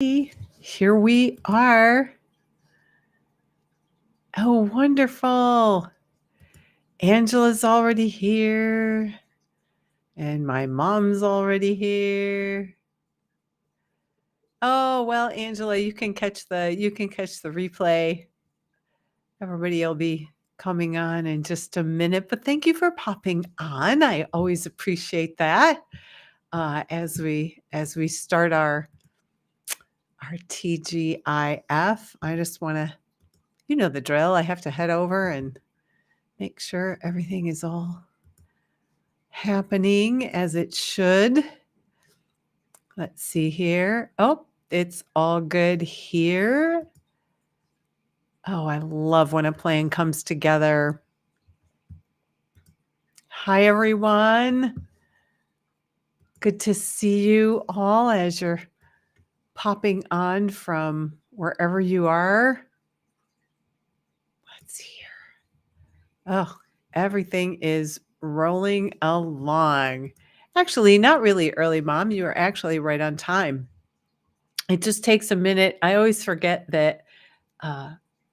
Here we are. Oh, wonderful. Angela's already here. And my mom's already here. Oh, well, Angela, you can catch the replay. Everybody will be coming on in just a minute, but thank you for popping on. I always appreciate that. As we start our TGIF, I just want to, you know the drill. I have to head over and make sure everything is all happening as it should. Let's see here. Oh, it's all good here. Oh, I love when a plan comes together. Hi, everyone. Good to see you all as you're popping on from wherever you are. Let's see here. Oh, everything is rolling along. Actually, not really early, Mom. You are actually right on time. It just takes a minute. I always forget that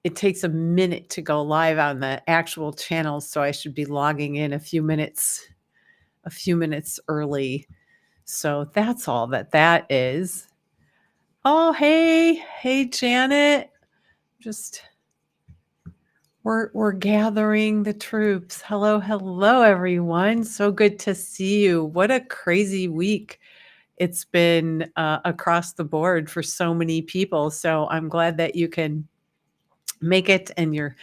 it takes a minute to go live on the actual channel, so I should be logging in a few minutes early. So that's all that is. Oh, hey, Janet. Just we're gathering the troops. Hello, everyone. So good to see you. What a crazy week it's been across the board for so many people. So I'm glad that you can make it and you're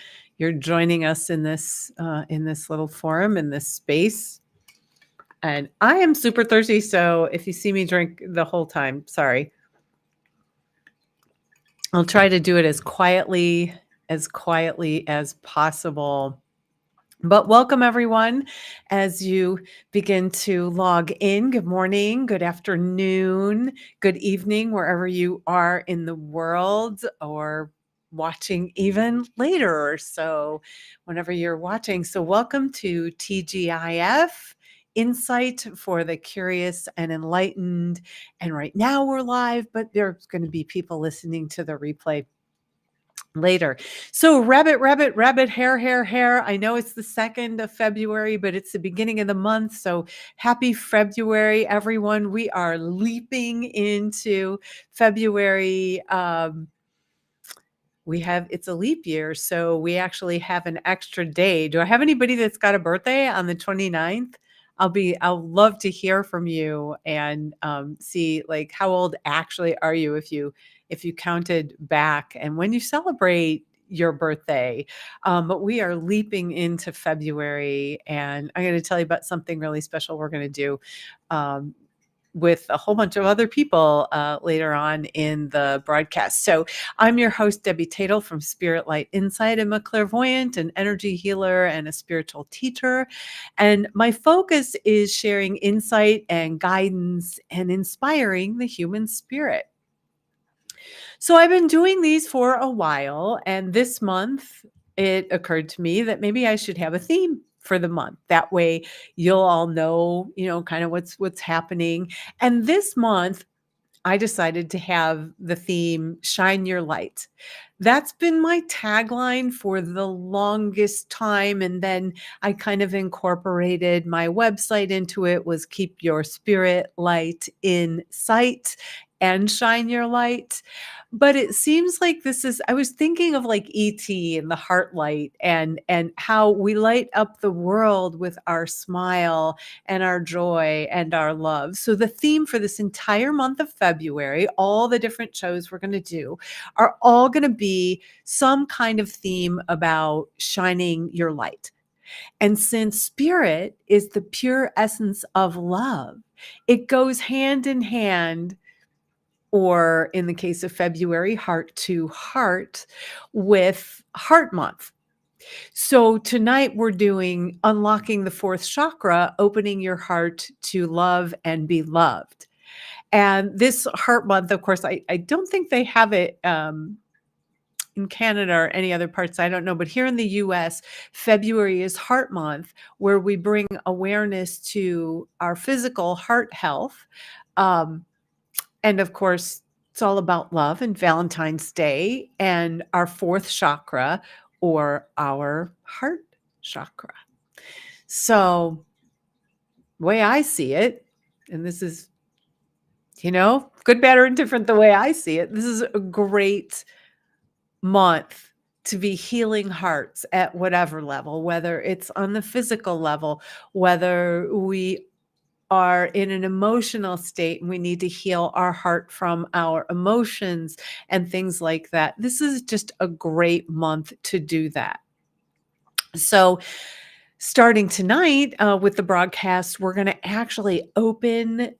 joining us in this little forum, in this space. And I am super thirsty, so if you see me drink the whole time, sorry. I'll try to do it as quietly as possible. But welcome, everyone, as you begin to log in. Good morning, good afternoon, good evening, wherever you are in the world, or watching even later. So whenever you're watching. So welcome to TGIF, Insight for the Curious and Enlightened. And right now we're live, but there's going to be people listening to the replay later. So rabbit, hair. I know it's the 2nd of February, but it's the beginning of the month. So happy February, everyone. We are leaping into February. It's a leap year, so we actually have an extra day. Do I have anybody that's got a birthday on the 29th? I'll love to hear from you and see, like, how old actually are you if you counted back and when you celebrate your birthday. But we are leaping into February, and I'm going to tell you about something really special we're going to do with a whole bunch of other people later on in the broadcast. So I'm your host, Debbie Tatel from Spirit Light Insight. I'm a clairvoyant, an energy healer, and a spiritual teacher. And my focus is sharing insight and guidance and inspiring the human spirit. So I've been doing these for a while, and this month it occurred to me that maybe I should have a theme for the month. That way you'll all know, kind of what's happening. And this month I decided to have the theme Shine Your Light. That's been my tagline for the longest time. And then I kind of incorporated my website into it, was Keep Your Spirit Light in Sight and Shine Your Light. But it seems like I was thinking of like E.T. and the heart light, and how we light up the world with our smile and our joy and our love. So the theme for this entire month of February, all the different shows we're going to do, are all going to be some kind of theme about shining your light. And since spirit is the pure essence of love, it goes hand in hand, or in the case of February, heart to heart, with Heart Month. So tonight we're doing Unlocking the Fourth Chakra, opening your heart to love and be loved. And this Heart Month, of course, I don't think they have it in Canada or any other parts, I don't know. But here in the US, February is Heart Month, where we bring awareness to our physical heart health. And of course, It's all about love and Valentine's Day and our fourth chakra or our heart chakra. So, the way I see it, and this is, good, bad, or indifferent the way I see it, this is a great month to be healing hearts at whatever level, whether it's on the physical level, whether we are in an emotional state and we need to heal our heart from our emotions and things like that. This is just a great month to do that. So, starting tonight with the broadcast, we're going to actually open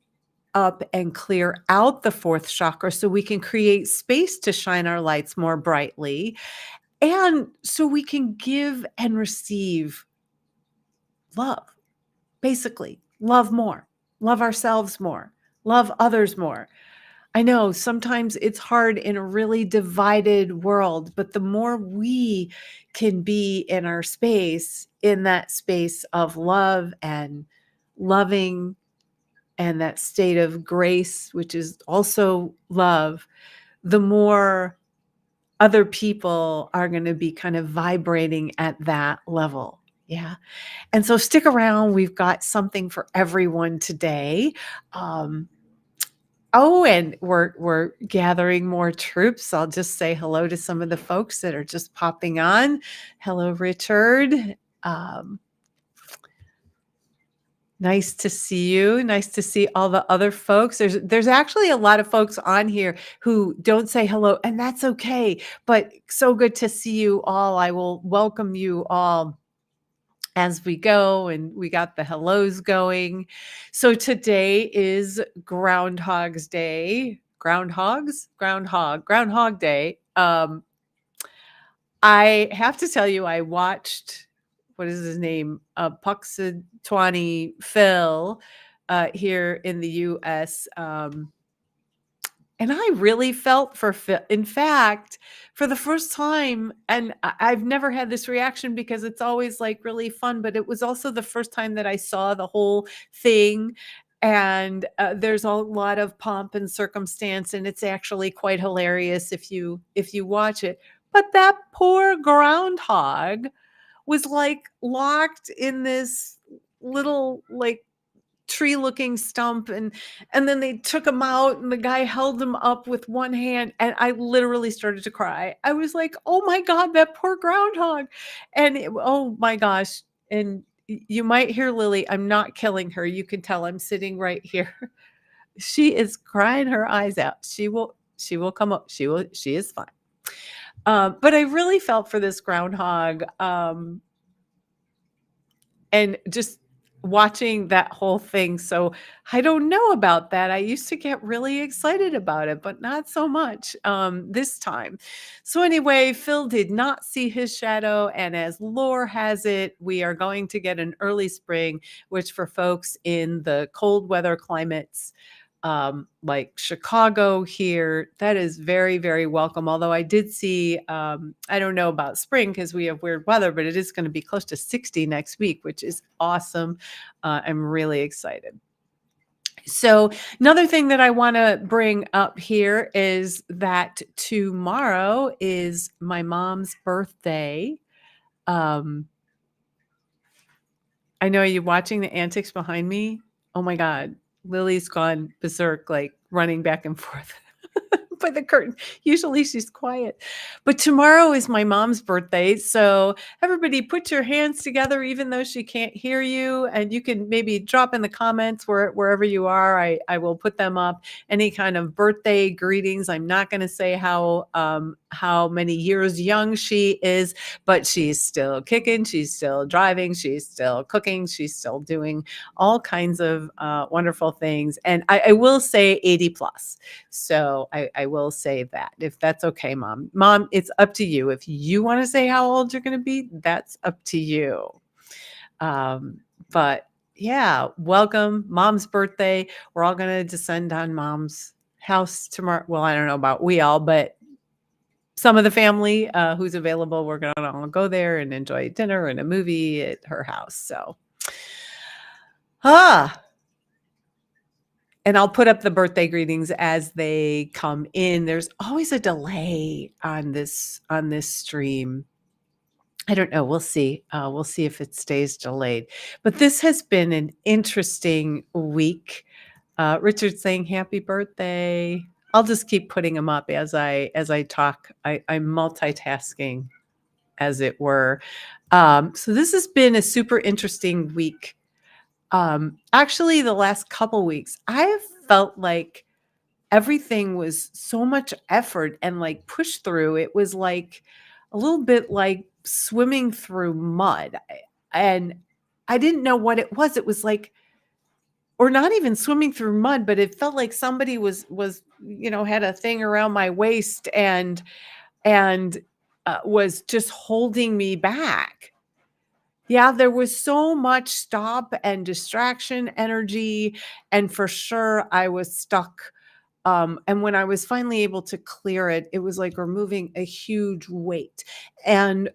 up and clear out the fourth chakra so we can create space to shine our lights more brightly and so we can give and receive love. Basically, love more, love ourselves more, love others more. I know sometimes it's hard in a really divided world, but the more we can be in our space, in that space of love and loving, and that state of grace, which is also love, the more other people are going to be kind of vibrating at that level. Yeah. And so stick around. We've got something for everyone today. And we're gathering more troops. I'll just say hello to some of the folks that are just popping on. Hello, Richard. Um, Nice to see you. Nice to see all the other folks. There's actually a lot of folks on here who don't say hello, and that's okay. But so good to see you all. I will welcome you all as we go, and we got the hellos going. So today is Groundhog's Day. Groundhog Day. I have to tell you, I watched, what is his name? Puxatawny Phil here in the US. And I really felt for Phil. In fact, for the first time, and I've never had this reaction because it's always like really fun, but it was also the first time that I saw the whole thing. And there's a lot of pomp and circumstance, and it's actually quite hilarious if you watch it. But that poor groundhog was like locked in this little like tree looking stump, and then they took him out and the guy held him up with one hand, and I literally started to cry. I was like, oh my god, that poor groundhog. Oh my gosh. And you might hear Lily, I'm not killing her, you can tell I'm sitting right here. She is crying her eyes out. She will come up. She is fine. But I really felt for this groundhog, and just watching that whole thing. So I don't know about that. I used to get really excited about it, but not so much this time. So anyway, Phil did not see his shadow. And as lore has it, we are going to get an early spring, which for folks in the cold weather climates, like Chicago here, that is very, very welcome. Although I did see, I don't know about spring because we have weird weather, but it is going to be close to 60 next week, which is awesome. I'm really excited. So another thing that I want to bring up here is that tomorrow is my mom's birthday. I know, you watching the antics behind me? Oh my God. Lily's gone berserk, like running back and forth by the curtain. Usually she's quiet. But tomorrow is my mom's birthday. So everybody put your hands together, even though she can't hear you. And you can maybe drop in the comments wherever you are. I will put them up. Any kind of birthday greetings. I'm not going to say how many years young she is, but she's still kicking. She's still driving. She's still cooking. She's still doing all kinds of wonderful things. And I will say 80 plus. So I will say that, if that's okay, Mom. Mom, it's up to you. If you want to say how old you're going to be, that's up to you. But yeah, welcome. Mom's birthday. We're all going to descend on Mom's house tomorrow. Well, I don't know about we all, but some of the family who's available, we're going to all go there and enjoy dinner and a movie at her house. So, And I'll put up the birthday greetings as they come in. There's always a delay on this stream. I don't know. We'll see. We'll see if it stays delayed. But this has been an interesting week. Richard saying happy birthday. I'll just keep putting them up as I talk. I'm multitasking, as it were. So this has been a super interesting week. Actually, the last couple weeks, I have felt like everything was so much effort and like push through. It was like a little bit like swimming through mud. And I didn't know what it was. It was like, or not even swimming through mud, but it felt like somebody was had a thing around my waist and was just holding me back. Yeah, there was so much stop and distraction energy, and for sure I was stuck. And when I was finally able to clear it, it was like removing a huge weight. And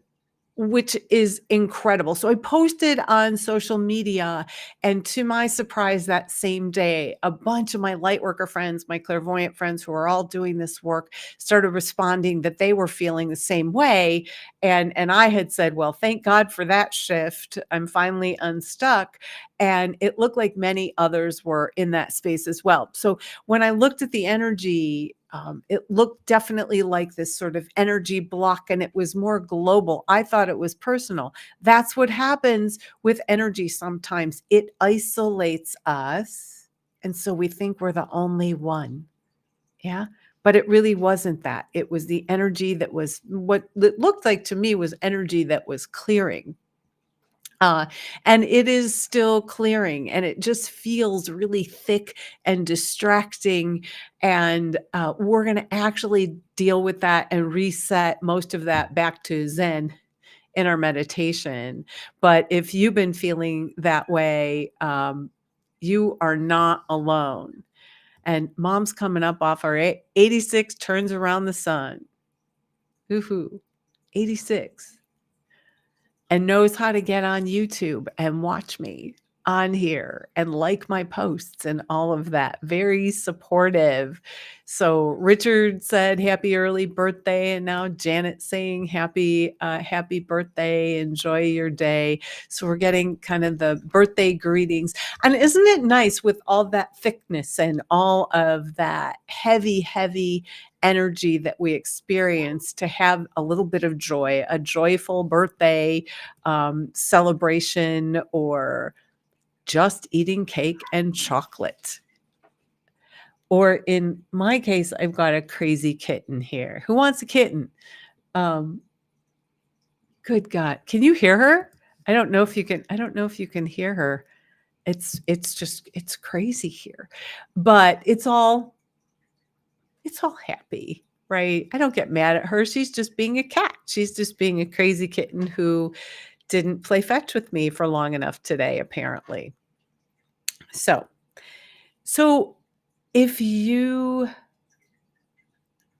which is incredible. So I posted on social media, and to my surprise, that same day, a bunch of my light worker friends, my clairvoyant friends who are all doing this work, started responding that they were feeling the same way. And I had said, well, thank God for that shift. I'm finally unstuck. And it looked like many others were in that space as well. So when I looked at the energy, it looked definitely like this sort of energy block, and it was more global. I thought it was personal. That's what happens with energy sometimes. It isolates us, and so we think we're the only one. Yeah. But it really wasn't that. It was the energy that was what it looked like to me was energy that was clearing. Uh, and it is still clearing, and it just feels really thick and distracting. And we're going to actually deal with that and reset most of that back to Zen in our meditation. But if you've been feeling that way, you are not alone. And mom's coming up off our 86 turns around the sun. Woohoo, 86. And knows how to get on YouTube and watch me on here and like my posts and all of that. Very supportive. So Richard said happy early birthday, and now Janet saying happy birthday. Enjoy your day. So we're getting kind of the birthday greetings. And isn't it nice with all that thickness and all of that heavy energy that we experience to have a little bit of joy, a joyful birthday celebration, or just eating cake and chocolate. Or in my case, I've got a crazy kitten here. Who wants a kitten? Um, Good God. Can you hear her? I don't know if you can hear her. It's crazy here. But it's all happy, right? I don't get mad at her. She's just being a cat. She's just being a crazy kitten who didn't play fetch with me for long enough today, apparently. So if you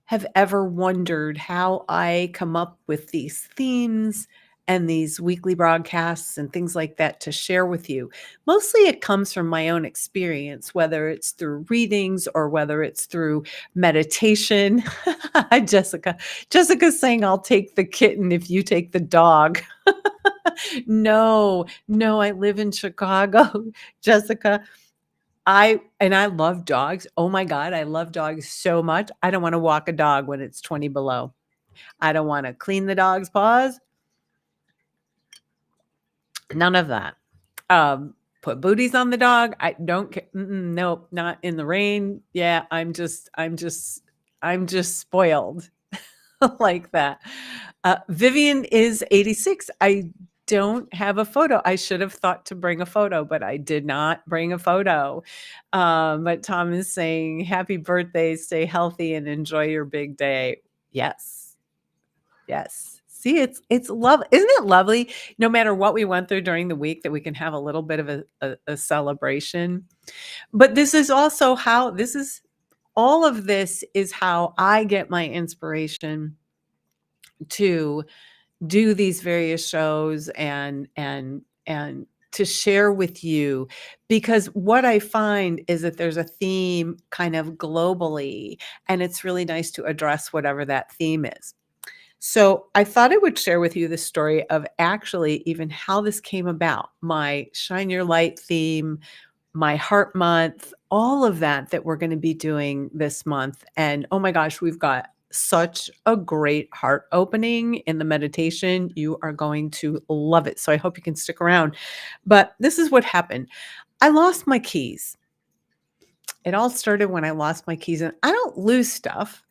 have ever wondered how I come up with these themes and these weekly broadcasts and things like that to share with you, mostly it comes from my own experience, whether it's through readings or whether it's through meditation. Hi, Jessica. Jessica's saying, I'll take the kitten if you take the dog. No, I live in Chicago, Jessica. I love dogs. Oh my God, I love dogs so much. I don't want to walk a dog when it's 20 below. I don't want to clean the dog's paws. None of that. Put booties on the dog. I don't care. Nope, not in the rain. Yeah, I'm just spoiled like that. Vivian is 86. I don't have a photo. I should have thought to bring a photo, but I did not bring a photo. But Tom is saying, happy birthday, stay healthy, and enjoy your big day. Yes. See, it's love. Isn't it lovely? No matter what we went through during the week, that we can have a little bit of a celebration. But this is also how all of this is how I get my inspiration to do these various shows and to share with you, because what I find is that there's a theme kind of globally, and it's really nice to address whatever that theme is. So I thought I would share with you the story of actually even how this came about, my Shine Your Light theme, my heart month, all of that we're going to be doing this month. And oh my gosh, we've got such a great heart opening in the meditation. You are going to love it. So I hope you can stick around. But this is what happened. I lost my keys. It all started when I lost my keys, and I don't lose stuff.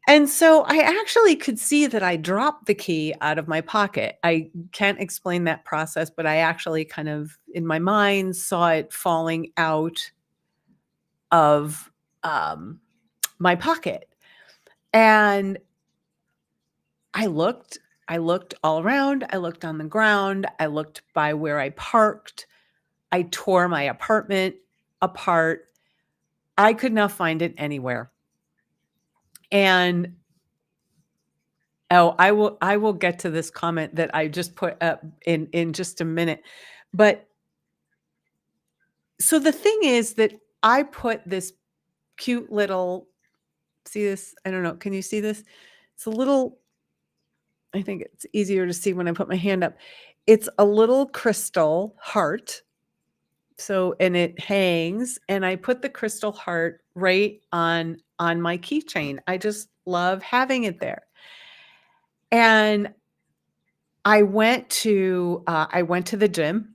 And so I actually could see that I dropped the key out of my pocket. I can't explain that process, but I actually kind of, in my mind, saw it falling out of um, my pocket. And I looked, I looked all around. I looked on the ground. I looked by where I parked. I tore my apartment apart. I could not find it anywhere. And oh, I will get to this comment that I just put up in just a minute. But so the thing is that I put this cute little, see this? I don't know. Can you see this? It's a little, I think it's easier to see when I put my hand up. It's a little crystal heart. So, and it hangs, and I put the crystal heart right on my keychain. I just love having it there. And I went to the gym,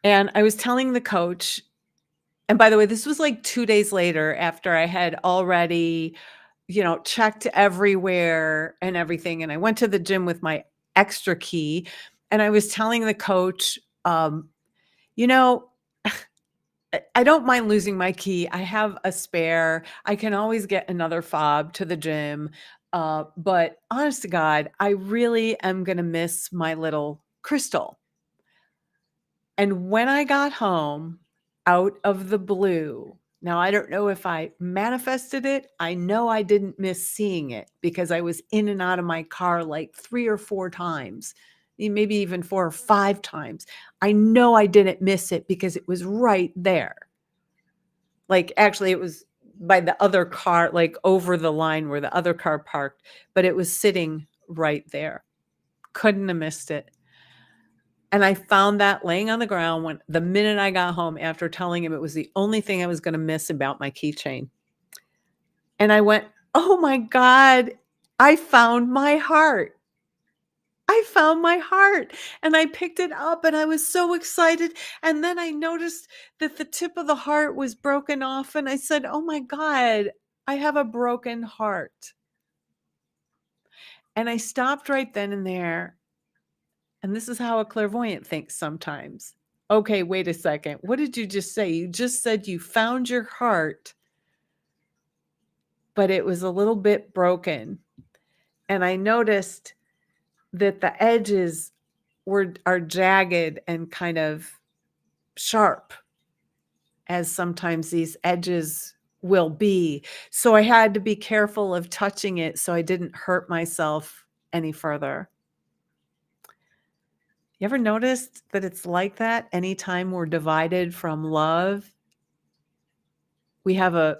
and I was telling the coach, and by the way, this was like 2 days later after I had already, checked everywhere and everything, and I went to the gym with my extra key, and I was telling the coach, you know, I don't mind losing my key. I have a spare. I can always get another fob to the gym. But honest to God, I really am going to miss my little crystal. And when I got home out of the blue, now I don't know if I manifested it. I know I didn't miss seeing it because I was in and out of my car like 3 or 4 times, maybe even 4 or 5 times. I know I didn't miss it because it was right there. Like, actually, it was by the other car, like over the line where the other car parked, but it was sitting right there. Couldn't have missed it. And I found that laying on the ground when the minute I got home after telling him it was the only thing I was going to miss about my keychain. And I went, "Oh my God, I found my heart. I found my heart." And I picked it up and I was so excited. And then I noticed that the tip of the heart was broken off. And I said, "Oh my God, I have a broken heart." And I stopped right then and there. And this is how a clairvoyant thinks sometimes. Okay, wait a second. What did you just say? You just said you found your heart, but it was a little bit broken. And I noticed that the edges are jagged and kind of sharp, as sometimes these edges will be. So I had to be careful of touching it so I didn't hurt myself any further. You ever noticed that it's like that anytime we're divided from love? We have a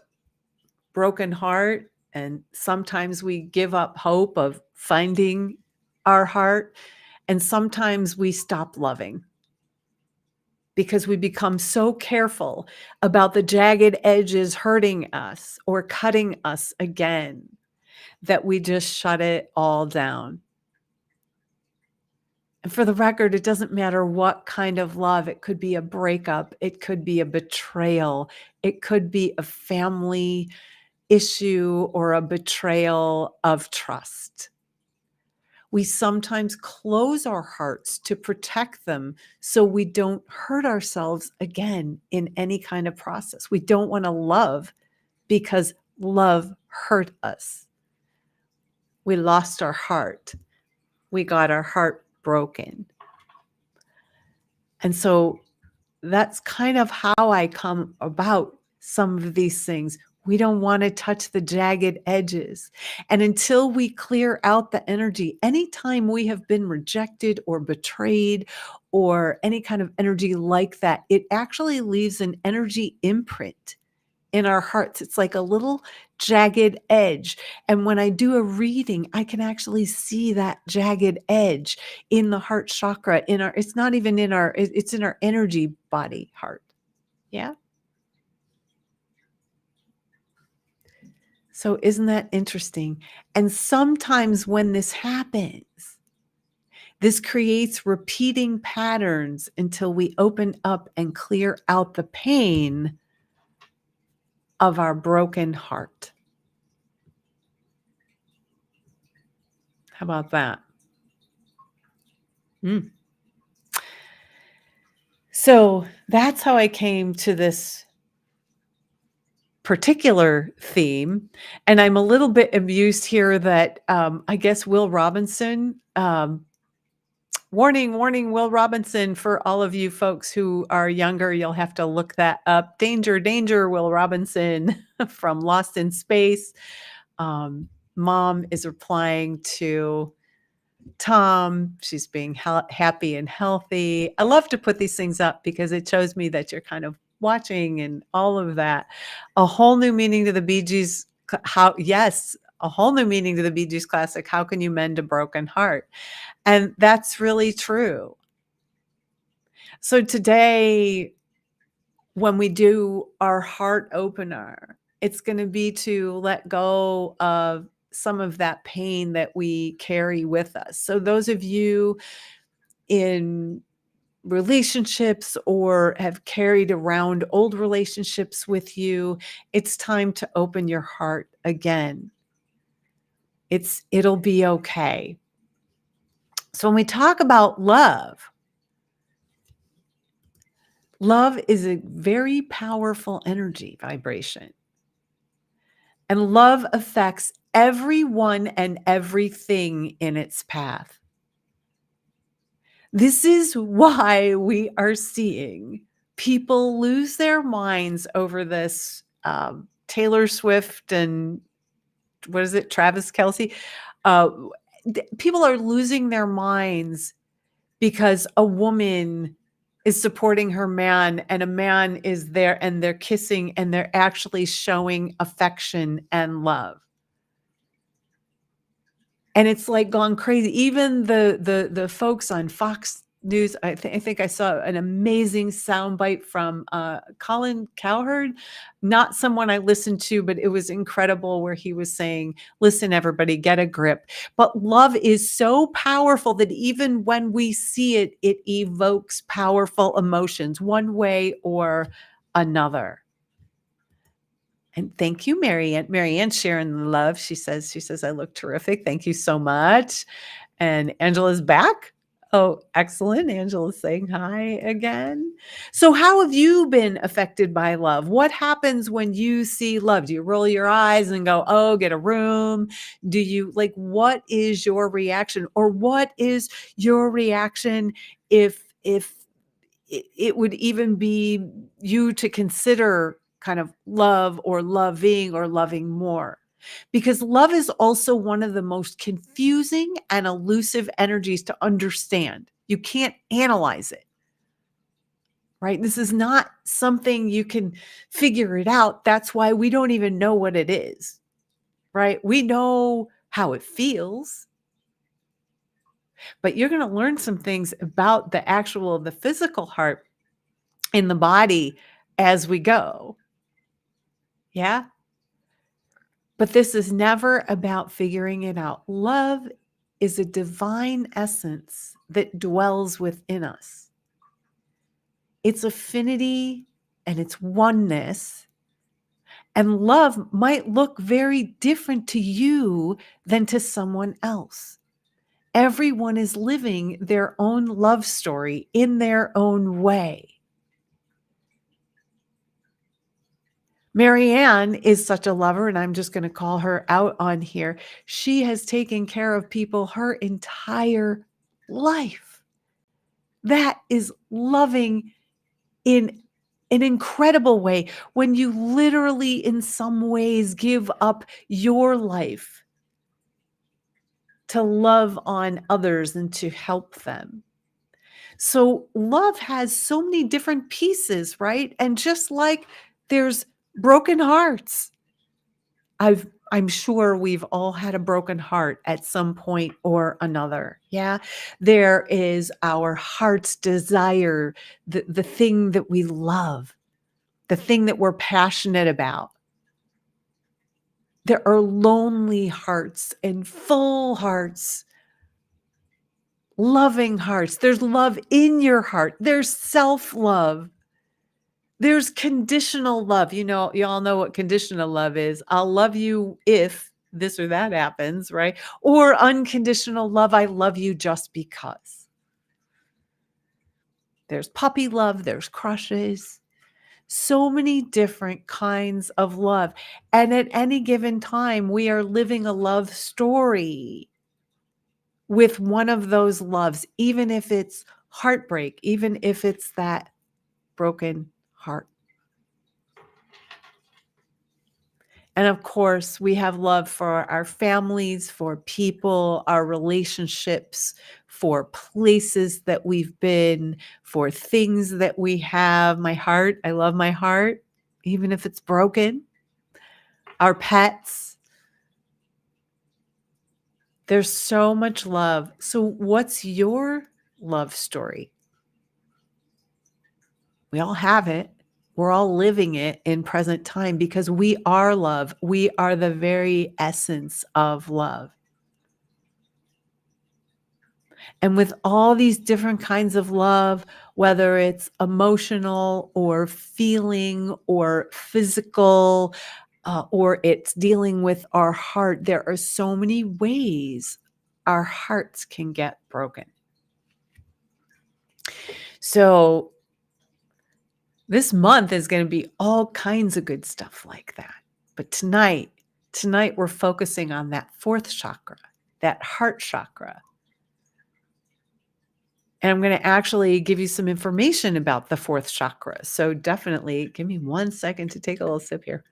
broken heart, and sometimes we give up hope of finding our heart, and sometimes we stop loving because we become so careful about the jagged edges hurting us or cutting us again that we just shut it all down. And for the record, it doesn't matter what kind of love. It could be a breakup. It could be a betrayal. It could be a family issue or a betrayal of trust. We sometimes close our hearts to protect them so we don't hurt ourselves again in any kind of process. We don't want to love because love hurt us. We lost our heart. We got our heart broken. And so that's kind of how I come about some of these things. We don't want to touch the jagged edges. And until we clear out the energy, anytime we have been rejected or betrayed or any kind of energy like that, it actually leaves an energy imprint in our hearts. It's like a little jagged edge. And when I do a reading, I can actually see that jagged edge in the heart chakra, in our, it's not even in our, it's in our energy body heart. Yeah. So isn't that interesting? And sometimes when this happens, this creates repeating patterns until we open up and clear out the pain of our broken heart. How about that? Mm. So that's how I came to this particular theme. And I'm a little bit amused here that I guess Will Robinson, warning, warning, Will Robinson, for all of you folks who are younger, you'll have to look that up. Danger, danger, Will Robinson from Lost in Space. Mom is replying to Tom. She's being happy and healthy. I love to put these things up because it shows me that you're kind of watching and all of that. A whole new meaning to the Bee Gees. Yes, a whole new meaning to the Bee Gees classic. How can you mend a broken heart? And that's really true. So today, when we do our heart opener, it's going to be to let go of some of that pain that we carry with us. So those of you in relationships or have carried around old relationships with you, it's time to open your heart again. It'll be okay. So when we talk about love, love is a very powerful energy vibration. And love affects everyone and everything in its path. This is why we are seeing people lose their minds over this Taylor Swift and what is it, Travis Kelce? Uh, People are losing their minds because a woman is supporting her man and a man is there and they're kissing and they're actually showing affection and love. And it's like gone crazy. Even the folks on Fox News, I think I saw an amazing soundbite from Colin Cowherd, not someone I listened to, but it was incredible where he was saying, listen, everybody, get a grip. But love is so powerful that even when we see it, it evokes powerful emotions one way or another. And thank you, Marianne. Marianne's sharing the love. She says, I look terrific. Thank you so much. And Angela's back. Oh, excellent. Angela's saying hi again. So how have you been affected by love? What happens when you see love? Do you roll your eyes and go, oh, get a room? Do you what is your reaction? Or what is your reaction if it would even be you to consider kind of love or loving or loving more? Because love is also one of the most confusing and elusive energies to understand. You can't analyze it, right? This is not something you can figure it out. That's why we don't even know what it is, right? We know how it feels, but you're going to learn some things about the physical heart in the body as we go. Yeah. But this is never about figuring it out. Love is a divine essence that dwells within us. It's affinity and it's oneness. And love might look very different to you than to someone else. Everyone is living their own love story in their own way. Marianne is such a lover, and I'm just going to call her out on here. She has taken care of people her entire life. That is loving in an incredible way when you literally, in some ways, give up your life to love on others and to help them. So love has so many different pieces, right? And just like there's broken hearts, I'm sure we've all had a broken heart at some point or another. Yeah. There is our heart's desire, the thing that we love, the thing that we're passionate about. There are lonely hearts and full hearts, loving hearts. There's love in your heart. There's self-love. There's conditional love. You all know what conditional love is. I'll love you if this or that happens, right? Or unconditional love. I love you just because. There's puppy love. There's crushes. So many different kinds of love. And at any given time, we are living a love story with one of those loves, even if it's heartbreak, even if it's that broken heart. And of course, we have love for our families, for people, our relationships, for places that we've been, for things that we have. My heart, I love my heart, even if it's broken. Our pets. There's so much love. So, what's your love story? We all have it. We're all living it in present time because we are love. We are the very essence of love. And with all these different kinds of love, whether it's emotional or feeling or physical, or it's dealing with our heart, there are so many ways our hearts can get broken. So this month is going to be all kinds of good stuff like that. But tonight we're focusing on that fourth chakra, that heart chakra. And I'm going to actually give you some information about the fourth chakra. So definitely give me 1 second to take a little sip here.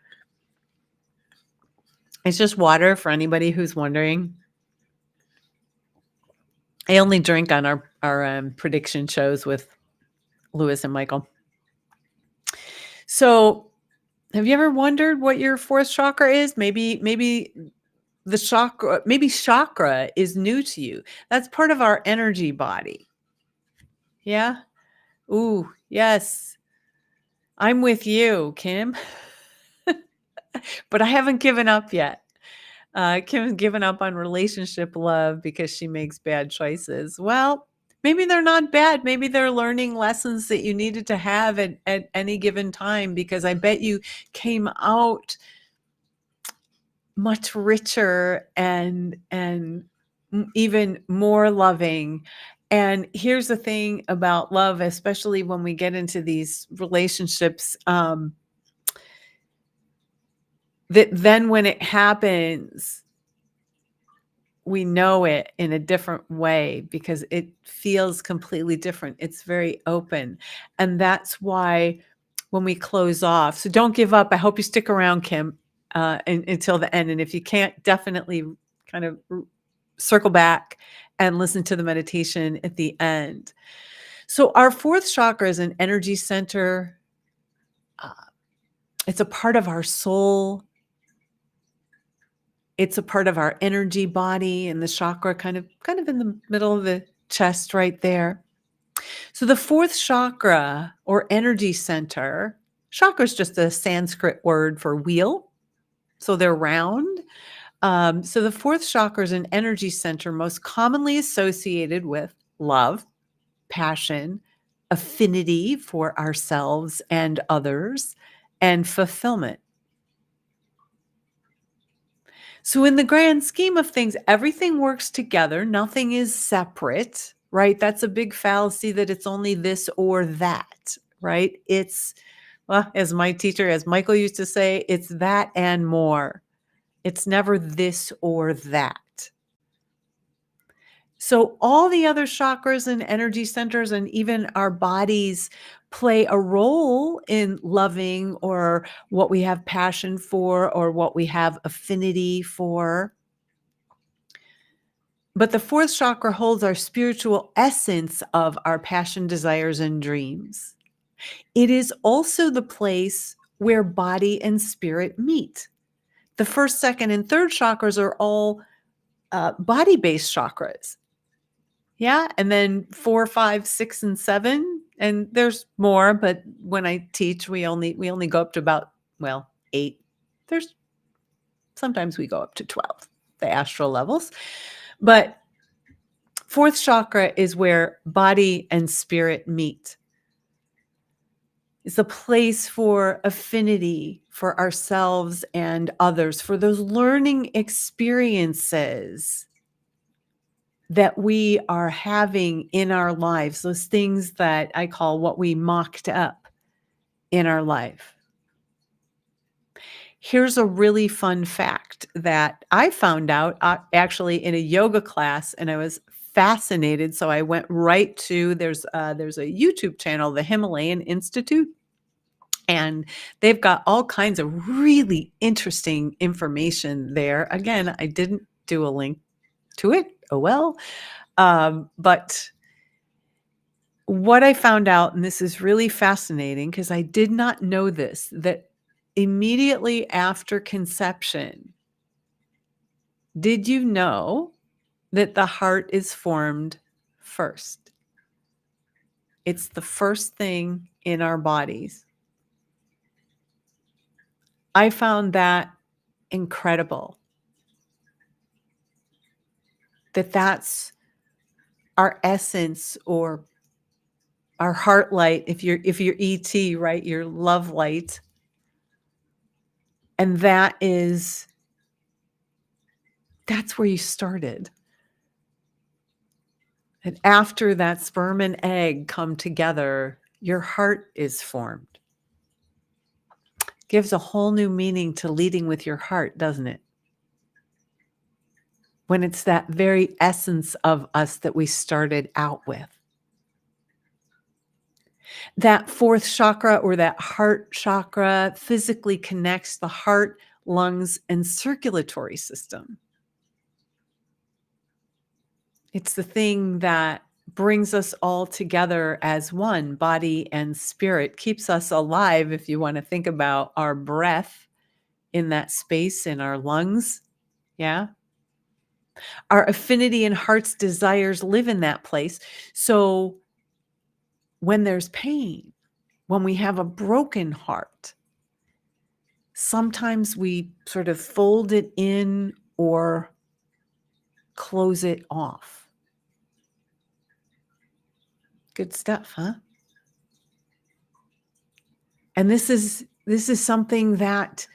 It's just water for anybody who's wondering. I only drink on our prediction shows with Lewis and Michael. So have you ever wondered what your fourth chakra is? Maybe the chakra, maybe chakra is new to you. That's part of our energy body. Yeah. Ooh, yes. I'm with you, Kim. But I haven't given up yet. Kim's given up on relationship love because she makes bad choices. Well, maybe they're not bad. Maybe they're learning lessons that you needed to have at any given time, because I bet you came out much richer and even more loving. And here's the thing about love, especially when we get into these relationships, that then when it happens, we know it in a different way because it feels completely different. It's very open. And that's why when we close off, so don't give up. I hope you stick around, Kim, until the end. And if you can't, definitely kind of circle back and listen to the meditation at the end. So our fourth chakra is an energy center. It's a part of our soul. It's a part of our energy body, and the chakra kind of in the middle of the chest right there. So the fourth chakra, or energy center, chakra is just a Sanskrit word for wheel. So they're round. So the fourth chakra is an energy center most commonly associated with love, passion, affinity for ourselves and others, and fulfillment. So in the grand scheme of things, everything works together. Nothing is separate, right? That's a big fallacy that it's only this or that, right? It's, well, as my teacher, as Michael used to say, it's that and more. It's never this or that. So all the other chakras and energy centers and even our bodies play a role in loving or what we have passion for or what we have affinity for. But the fourth chakra holds our spiritual essence of our passion, desires, and dreams. It is also the place where body and spirit meet. The first, second, and third chakras are all body-based chakras. Yeah, and then 4, 5, 6, and 7, and there's more, but when I teach, we only go up to about, well, 8. There's sometimes we go up to 12, the astral levels. But fourth chakra is where body and spirit meet. It's a place for affinity for ourselves and others, for those learning experiences that we are having in our lives, those things that I call what we mocked up in our life. Here's a really fun fact that I found out actually in a yoga class, and I was fascinated. So I went right to there's a YouTube channel, the Himalayan Institute, and they've got all kinds of really interesting information there. Again, I didn't do a link to it. Oh well. But what I found out, and this is really fascinating because I did not know this, that immediately after conception, did you know that the heart is formed first? It's the first thing in our bodies. I found that incredible. That's our essence or our heart light, if you're ET, right? Your love light. And that's where you started. And after that sperm and egg come together, your heart is formed. Gives a whole new meaning to leading with your heart, doesn't it? When it's that very essence of us that we started out with. That fourth chakra or that heart chakra physically connects the heart, lungs, and circulatory system. It's the thing that brings us all together as one, body and spirit, keeps us alive if you want to think about our breath in that space in our lungs. Yeah. Our affinity and heart's desires live in that place. So when there's pain, when we have a broken heart, sometimes we sort of fold it in or close it off. Good stuff, huh? And this is something that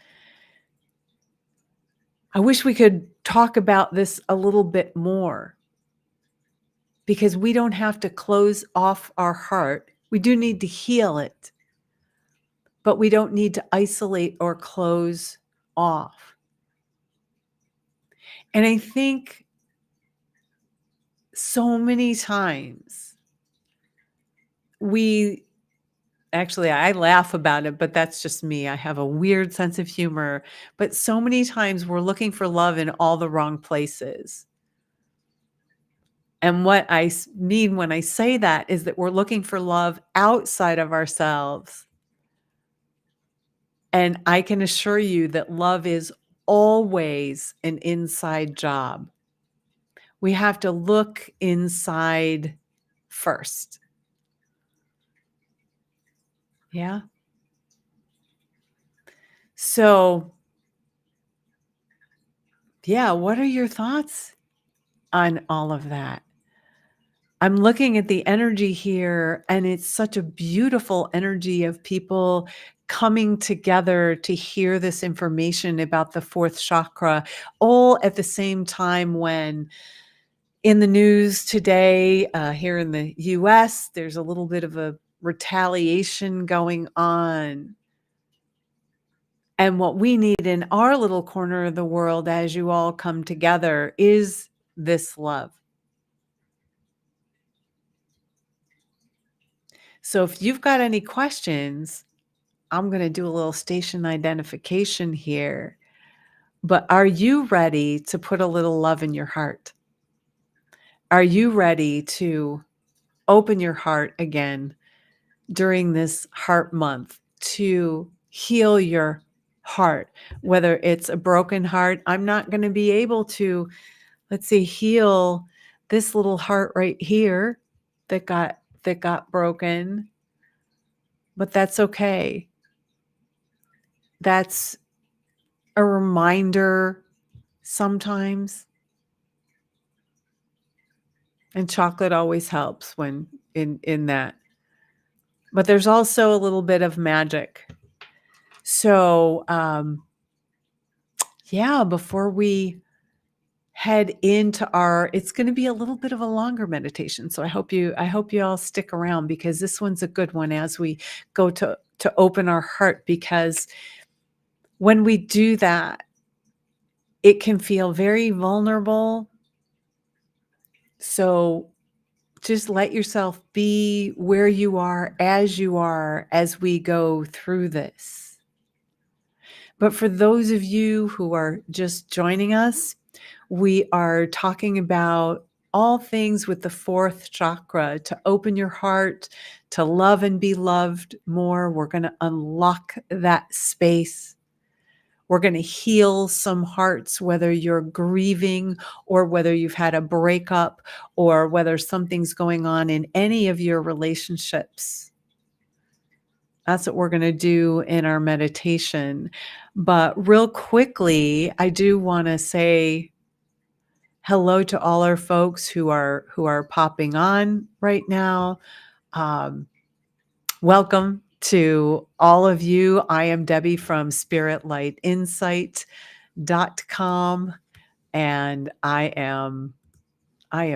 I wish we could talk about this a little bit more, because we don't have to close off our heart. We do need to heal it, but we don't need to isolate or close off. And I think so many times I laugh about it, but that's just me. I have a weird sense of humor, but so many times we're looking for love in all the wrong places. And what I mean when I say that is that we're looking for love outside of ourselves. And I can assure you that love is always an inside job. We have to look inside first. Yeah. So, yeah, what are your thoughts on all of that? I'm looking at the energy here, and it's such a beautiful energy of people coming together to hear this information about the fourth chakra, all at the same time when in the news today, here in the US, there's a little bit of a retaliation going on. And what we need in our little corner of the world as you all come together is this love. So if you've got any questions, I'm going to do a little station identification here. But are you ready to put a little love in your heart? Are you ready to open your heart again during this heart month to heal your heart? Whether it's a broken heart, I'm not going to be able to, let's say, heal this little heart right here that got broken, but that's okay. That's a reminder sometimes, and chocolate always helps when in that. But there's also a little bit of magic. So, yeah, before we head into it's going to be a little bit of a longer meditation. So I hope you all stick around, because this one's a good one as we go to open our heart, because when we do that, it can feel very vulnerable. So just let yourself be where you are as we go through this. But for those of you who are just joining us, we are talking about all things with the fourth chakra, to open your heart, to love and be loved more. We're going to unlock that space. We're going to heal some hearts, whether you're grieving or whether you've had a breakup or whether something's going on in any of your relationships. That's what we're going to do in our meditation. But real quickly, I do want to say hello to all our folks who are popping on right now. Um, Welcome to all of you. I am Debbie from spiritlightinsight.com, and I am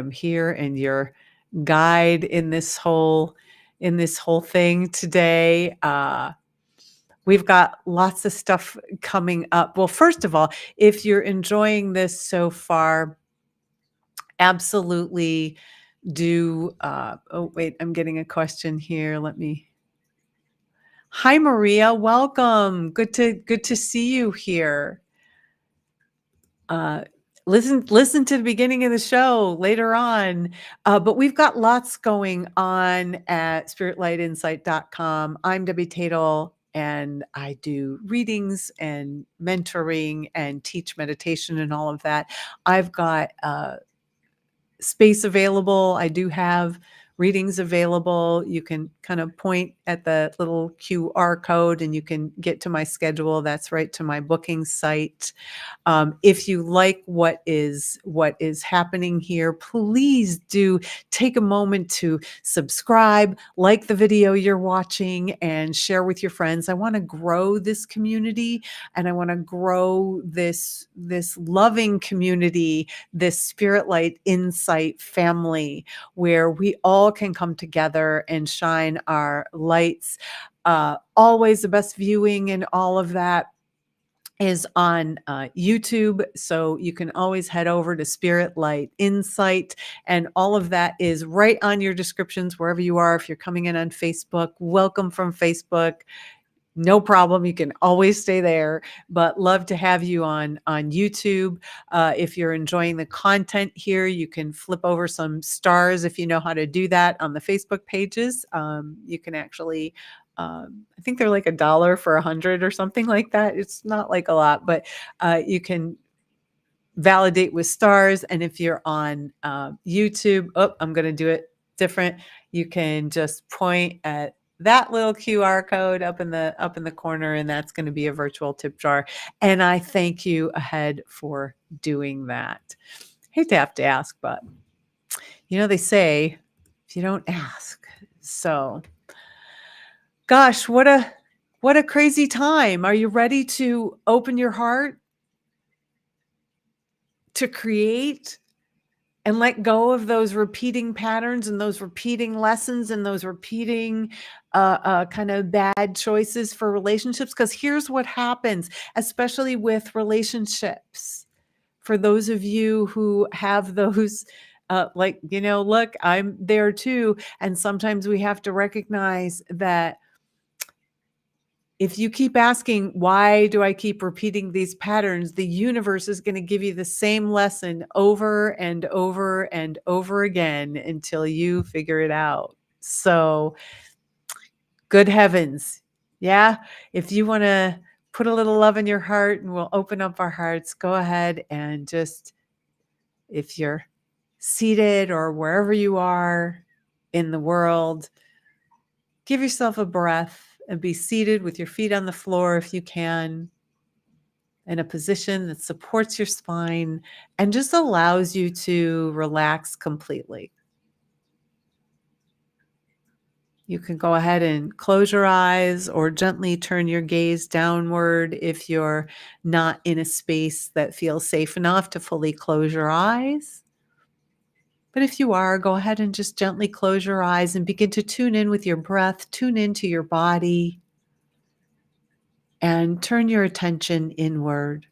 here and your guide in this whole thing today. We've got lots of stuff coming up. Well, first of all, if you're enjoying this so far, absolutely do. Oh, wait, I'm getting a question here. Hi, Maria. Welcome. Good to see you here. Uh, listen to the beginning of the show later on. But we've got lots going on at spiritlightinsight.com. I'm Debbie Tatel, and I do readings and mentoring and teach meditation and all of that. I've got space available. I do have readings available. You can kind of point at the little QR code and you can get to my schedule. That's right to my booking site. If you like what is happening here, please do take a moment to subscribe, like the video you're watching, and share with your friends. I want to grow this community, and I want to grow this loving community, this Spirit Light Insight family, where we all can come together and shine our lights. Always the best viewing and all of that is on YouTube. So you can always head over to Spirit Light Insight, and all of that is right on your descriptions wherever you are. If you're coming in on Facebook, welcome from Facebook. No problem. You can always stay there, but love to have you on YouTube. If you're enjoying the content here, you can flip over some stars if you know how to do that on the Facebook pages. You can actually, I think they're like $1 for 100 or something like that. It's not like a lot, but you can validate with stars. And if you're on YouTube, I'm going to do it different. You can just point at that little QR code up in the corner, and that's going to be a virtual tip jar. And I thank you ahead for doing that. Hate to have to ask, but they say if you don't ask. So, gosh, what a crazy time. Are you ready to open your heart to create and let go of those repeating patterns and those repeating lessons and those repeating kind of bad choices for relationships? Because here's what happens, especially with relationships. For those of you who have those Like, look, I'm there too. And sometimes we have to recognize that if you keep asking, why do I keep repeating these patterns? The universe is going to give you the same lesson over and over and over again until you figure it out. So, good heavens. Yeah. If you want to put a little love in your heart and we'll open up our hearts, go ahead and just, if you're seated or wherever you are in the world, give yourself a breath and be seated with your feet on the floor if you can, in a position that supports your spine and just allows you to relax completely. You can go ahead and close your eyes or gently turn your gaze downward if you're not in a space that feels safe enough to fully close your eyes. But if you are, go ahead and just gently close your eyes and begin to tune in with your breath, tune into your body, and turn your attention inward.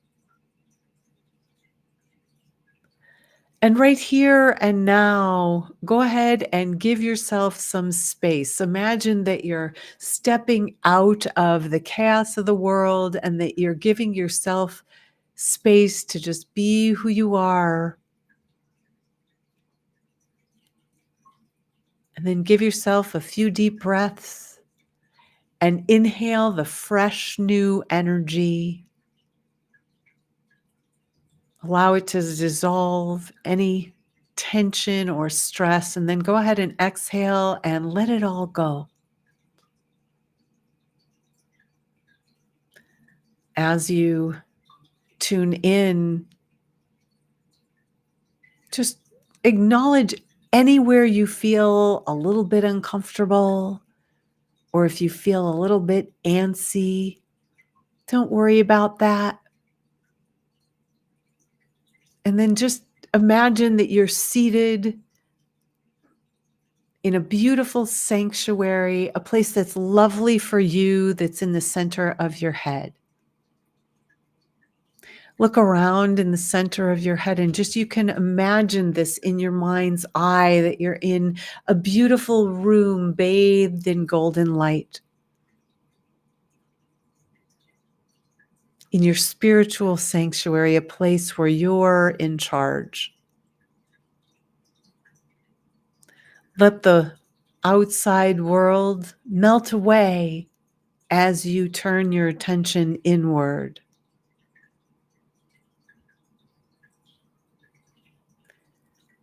And right here and now, go ahead and give yourself some space. Imagine that you're stepping out of the chaos of the world and that you're giving yourself space to just be who you are. And then give yourself a few deep breaths and inhale the fresh new energy. Allow it to dissolve any tension or stress, and then go ahead and exhale and let it all go. As you tune in, just acknowledge anywhere you feel a little bit uncomfortable, or if you feel a little bit antsy, don't worry about that. And then just imagine that you're seated in a beautiful sanctuary, a place that's lovely for you, that's in the center of your head. Look around in the center of your head and just you can imagine this in your mind's eye, that you're in a beautiful room bathed in golden light. In your spiritual sanctuary, a place where you're in charge. Let the outside world melt away as you turn your attention inward.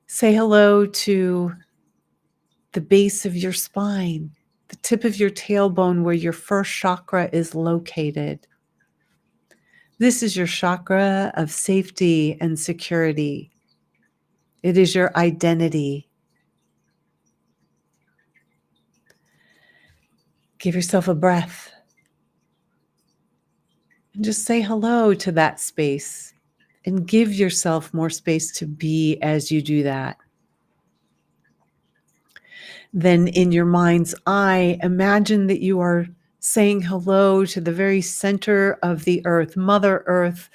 Say hello to the base of your spine, the tip of your tailbone where your first chakra is located. This is your chakra of safety and security. It is your identity. Give yourself a breath and just say hello to that space and give yourself more space to be as you do that. Then in your mind's eye, imagine that you are saying hello to the very center of the earth, Mother Earth.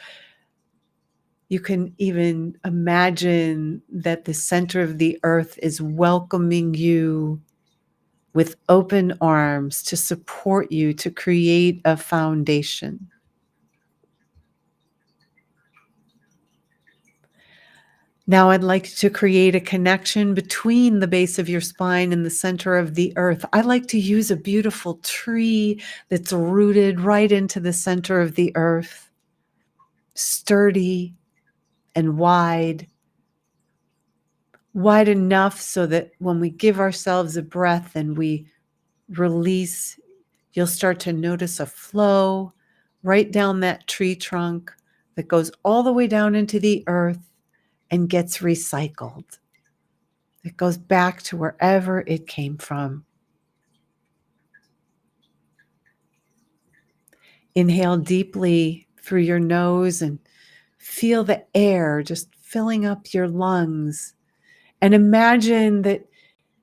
You can even imagine that the center of the earth is welcoming you with open arms to support you to create a foundation. Now I'd like to create a connection between the base of your spine and the center of the earth. I like to use a beautiful tree that's rooted right into the center of the earth, sturdy and wide enough so that when we give ourselves a breath and we release, you'll start to notice a flow right down that tree trunk that goes all the way down into the earth and gets recycled. It goes back to wherever it came from. Inhale deeply through your nose and feel the air just filling up your lungs. And imagine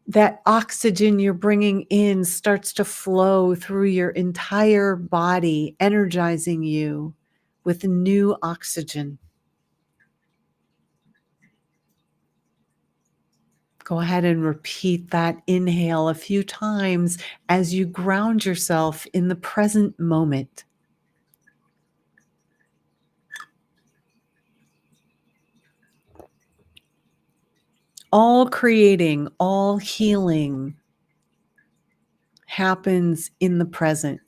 that oxygen you're bringing in starts to flow through your entire body, energizing you with new oxygen. Go ahead and repeat that inhale a few times as you ground yourself in the present moment. All creating, all healing happens in the present.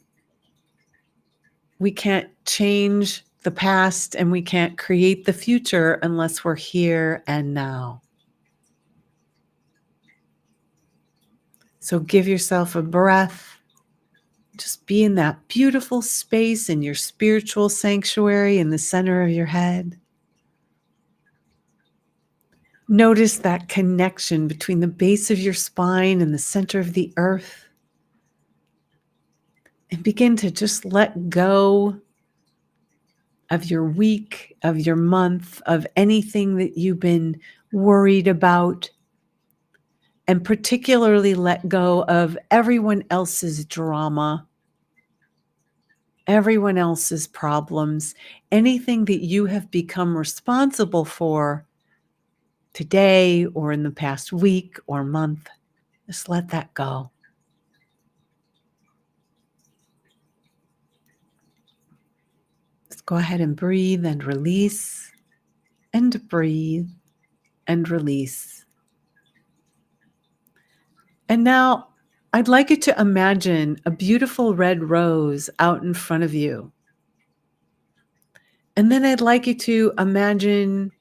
We can't change the past and we can't create the future unless we're here and now. So give yourself a breath. Just be in that beautiful space in your spiritual sanctuary in the center of your head. Notice that connection between the base of your spine and the center of the earth. And begin to just let go of your week, of your month, of anything that you've been worried about. And particularly let go of everyone else's drama, everyone else's problems, anything that you have become responsible for today or in the past week or month. Just let that go. Let's go ahead and breathe and release, and breathe and release. And now I'd like you to imagine a beautiful red rose out in front of you. And then I'd like you to imagine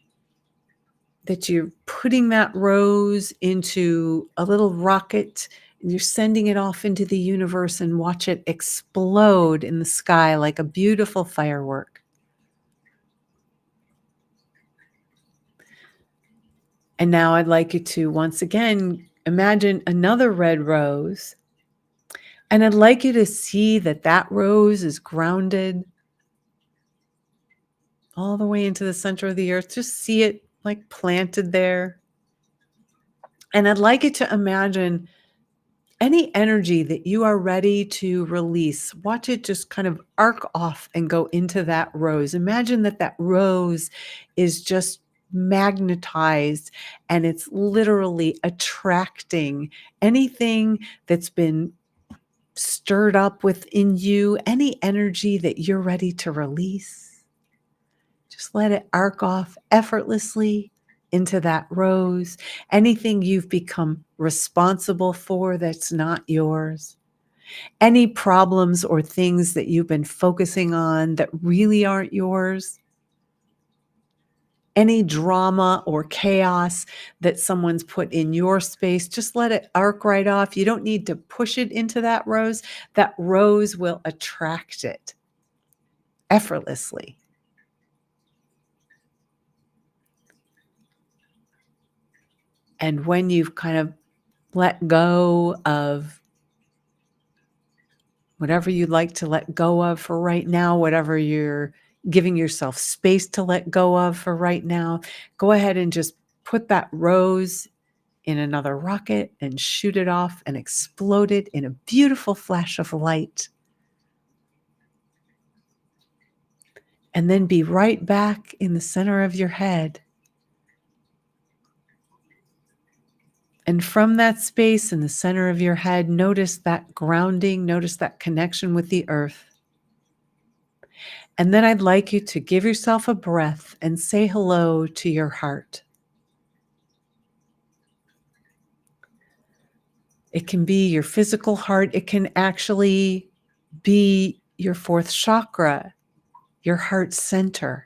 that you're putting that rose into a little rocket and you're sending it off into the universe, and watch it explode in the sky like a beautiful firework. And now I'd like you to once again imagine another red rose. And I'd like you to see that that rose is grounded all the way into the center of the earth. Just see it like planted there. And I'd like you to imagine any energy that you are ready to release. Watch it just kind of arc off and go into that rose. Imagine that that rose is just magnetized and it's literally attracting anything that's been stirred up within you, any energy that you're ready to release. Just let it arc off effortlessly into that rose. Anything you've become responsible for that's not yours. Any problems or things that you've been focusing on that really aren't yours. Any drama or chaos that someone's put in your space, just let it arc right off. You don't need to push it into that rose. That rose will attract it effortlessly. And when you've kind of let go of whatever you'd like to let go of for right now, whatever you're giving yourself space to let go of for right now, go ahead and just put that rose in another rocket and shoot it off and explode it in a beautiful flash of light. And then be right back in the center of your head. And from that space in the center of your head, notice that grounding, notice that connection with the earth. And then I'd like you to give yourself a breath and say hello to your heart. It can be your physical heart. It can actually be your fourth chakra, your heart center.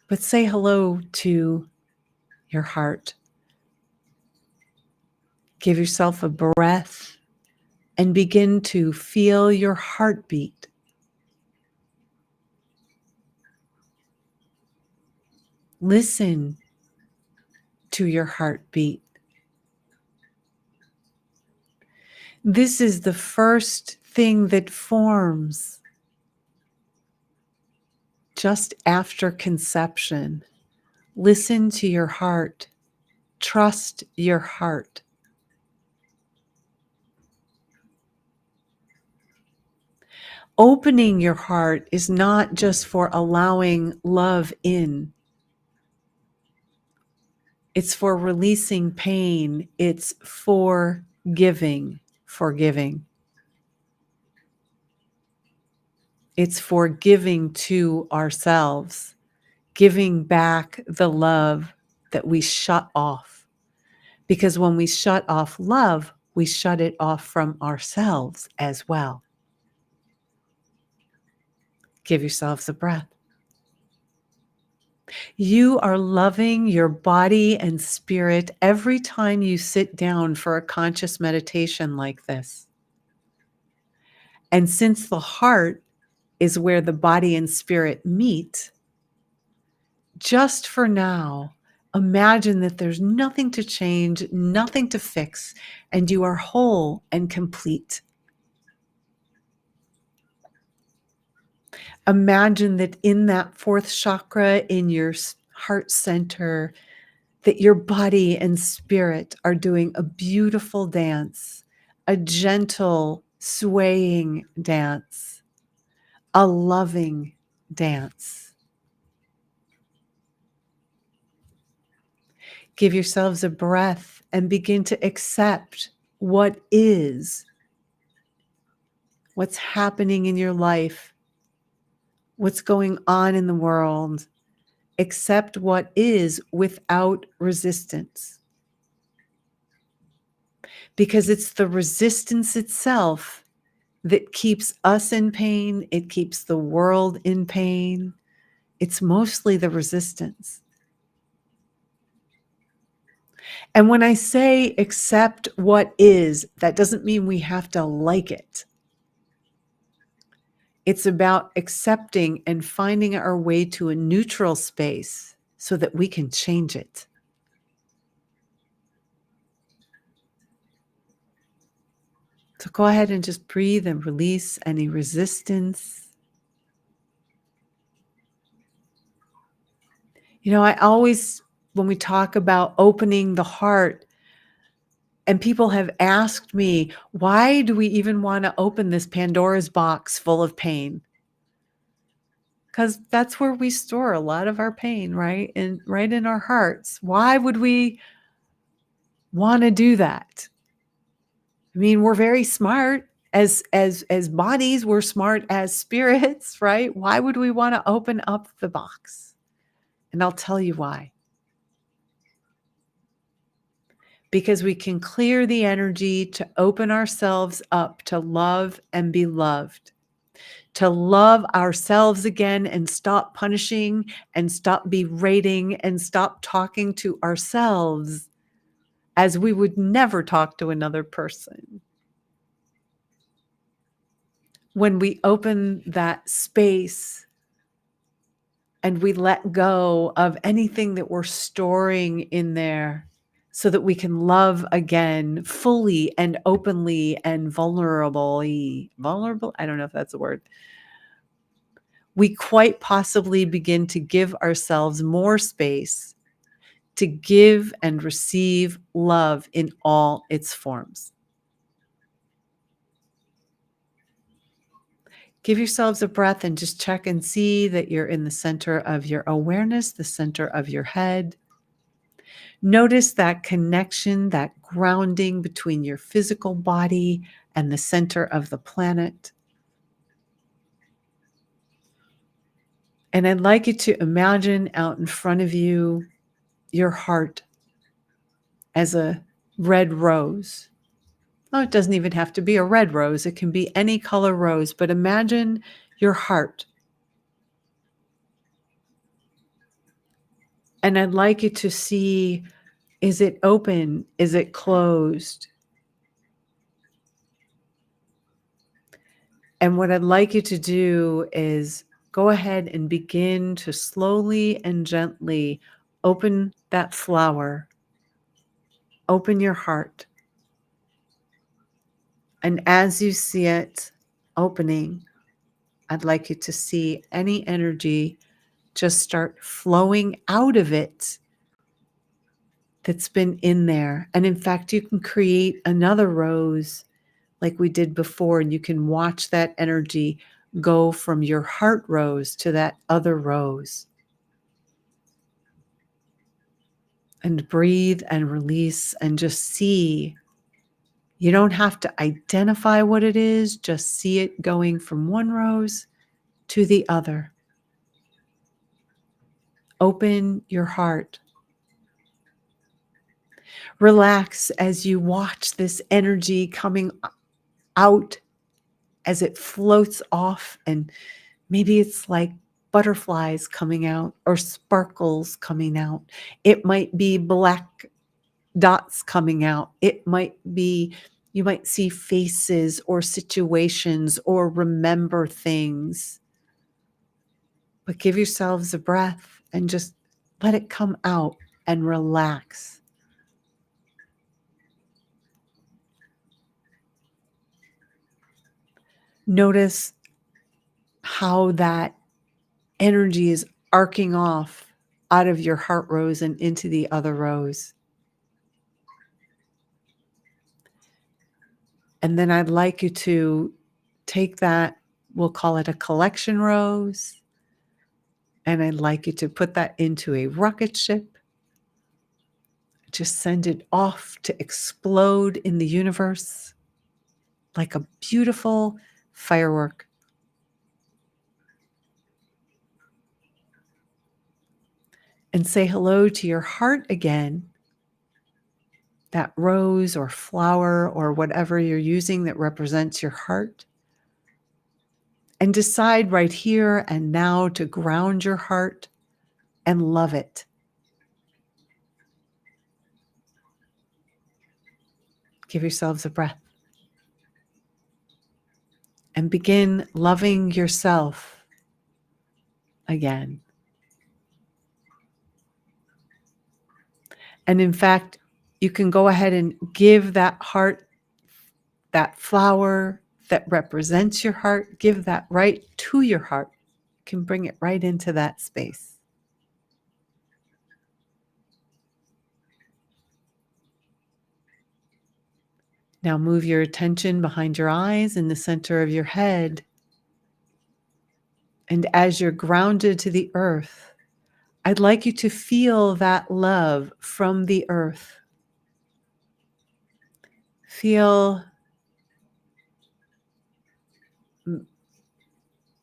But say hello to your heart. Give yourself a breath and begin to feel your heartbeat. Listen to your heartbeat. This is the first thing that forms just after conception. Listen to your heart. Trust your heart. Opening your heart is not just for allowing love in. It's for releasing pain. It's for forgiving. It's for giving to ourselves, giving back the love that we shut off. Because when we shut off love, we shut it off from ourselves as well. Give yourselves a breath. You are loving your body and spirit every time you sit down for a conscious meditation like this. And since the heart is where the body and spirit meet, just for now, imagine that there's nothing to change, nothing to fix, and you are whole and complete. Imagine that in that fourth chakra, in your heart center, that your body and spirit are doing a beautiful dance, a gentle, swaying dance, a loving dance. Give yourselves a breath and begin to accept what is, what's happening in your life, what's going on in the world. Accept what is without resistance. Because it's the resistance itself that keeps us in pain. It keeps the world in pain. It's mostly the resistance. And when I say accept what is, that doesn't mean we have to like it. It's about accepting and finding our way to a neutral space so that we can change it. So go ahead and just breathe and release any resistance. You know, I always, when we talk about opening the heart, and people have asked me, why do we even want to open this Pandora's box full of pain? Because that's where we store a lot of our pain, right? And right in our hearts. Why would we want to do that? I mean, we're very smart as bodies, we're smart as spirits, right? Why would we want to open up the box? And I'll tell you why. Because we can clear the energy to open ourselves up to love and be loved, to love ourselves again and stop punishing and stop berating and stop talking to ourselves as we would never talk to another person. When we open that space and we let go of anything that we're storing in there, so that we can love again fully and openly and vulnerably. Vulnerable? I don't know if that's a word. We quite possibly begin to give ourselves more space to give and receive love in all its forms. Give yourselves a breath and just check and see that you're in the center of your awareness, the center of your head. Notice that connection, that grounding between your physical body and the center of the planet. And I'd like you to imagine out in front of you your heart as a red rose. Oh, it doesn't even have to be a red rose. It can be any color rose, but imagine your heart. And I'd like you to see, is it open? Is it closed? And what I'd like you to do is go ahead and begin to slowly and gently open that flower. Open your heart. And as you see it opening, I'd like you to see any energy just start flowing out of it that's been in there. And in fact, you can create another rose like we did before, and you can watch that energy go from your heart rose to that other rose. And breathe and release and just see. You don't have to identify what it is, just see it going from one rose to the other. Open your heart. Relax as you watch this energy coming out as it floats off, and maybe it's like butterflies coming out or sparkles coming out. It might be black dots coming out. It might be, you might see faces or situations or remember things. But give yourselves a breath and just let it come out and relax. Notice how that energy is arcing off out of your heart rose and into the other rose. And then I'd like you to take that, we'll call it a collection rose, and I'd like you to put that into a rocket ship. Just send it off to explode in the universe like a beautiful firework. And say hello to your heart again, that rose or flower or whatever you're using that represents your heart. And decide right here and now to ground your heart and love it. Give yourselves a breath. And begin loving yourself again. And in fact, you can go ahead and give that heart, that flower that represents your heart, give that right to your heart. You can bring it right into that space. Now move your attention behind your eyes in the center of your head. And as you're grounded to the earth, I'd like you to feel that love from the earth. Feel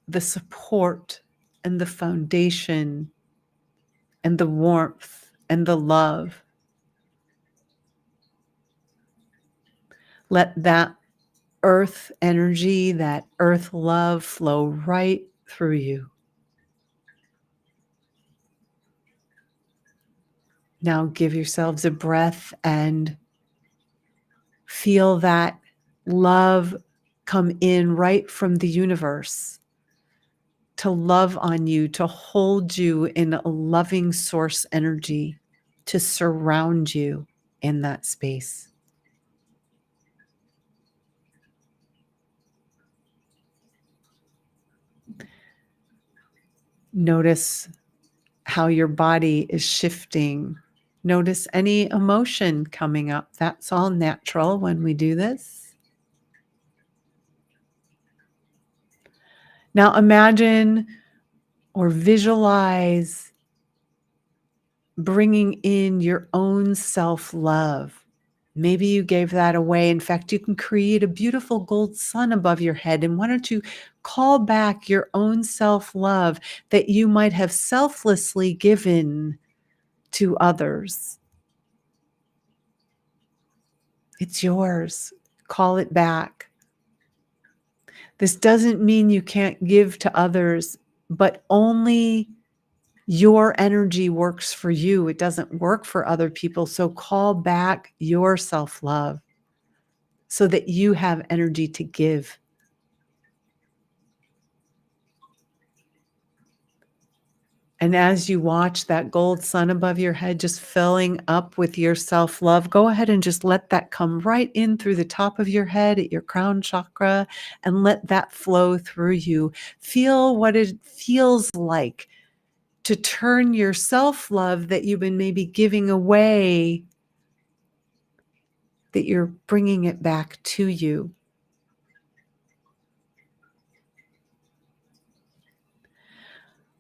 the support and the foundation and the warmth and the love. Let that earth energy, that earth love flow right through you. Now give yourselves a breath and feel that love come in right from the universe to love on you, to hold you in a loving source energy, to surround you in that space. Notice how your body is shifting. Notice any emotion coming up. That's all natural when we do this. Now imagine or visualize bringing in your own self-love. Maybe you gave that away. In fact, you can create a beautiful gold sun above your head. And why don't you call back your own self-love that you might have selflessly given to others? It's yours. Call it back. This doesn't mean you can't give to others, but only your energy works for you. It doesn't work for other people. So call back your self-love so that you have energy to give. And as you watch that gold sun above your head just filling up with your self-love, go ahead and just let that come right in through the top of your head at your crown chakra and let that flow through you. Feel what it feels like to turn your self-love that you've been maybe giving away, that you're bringing it back to you.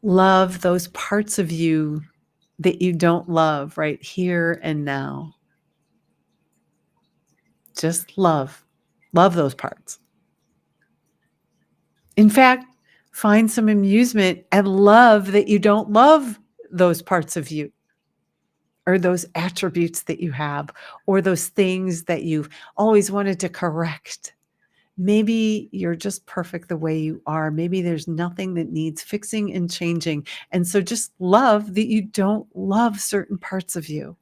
Love those parts of you that you don't love right here and now. Just love. Love those parts. In fact, find some amusement and love that you don't love those parts of you, or those attributes that you have, or those things that you've always wanted to correct. Maybe you're just perfect the way you are. Maybe there's nothing that needs fixing and changing. And so just love that you don't love certain parts of you.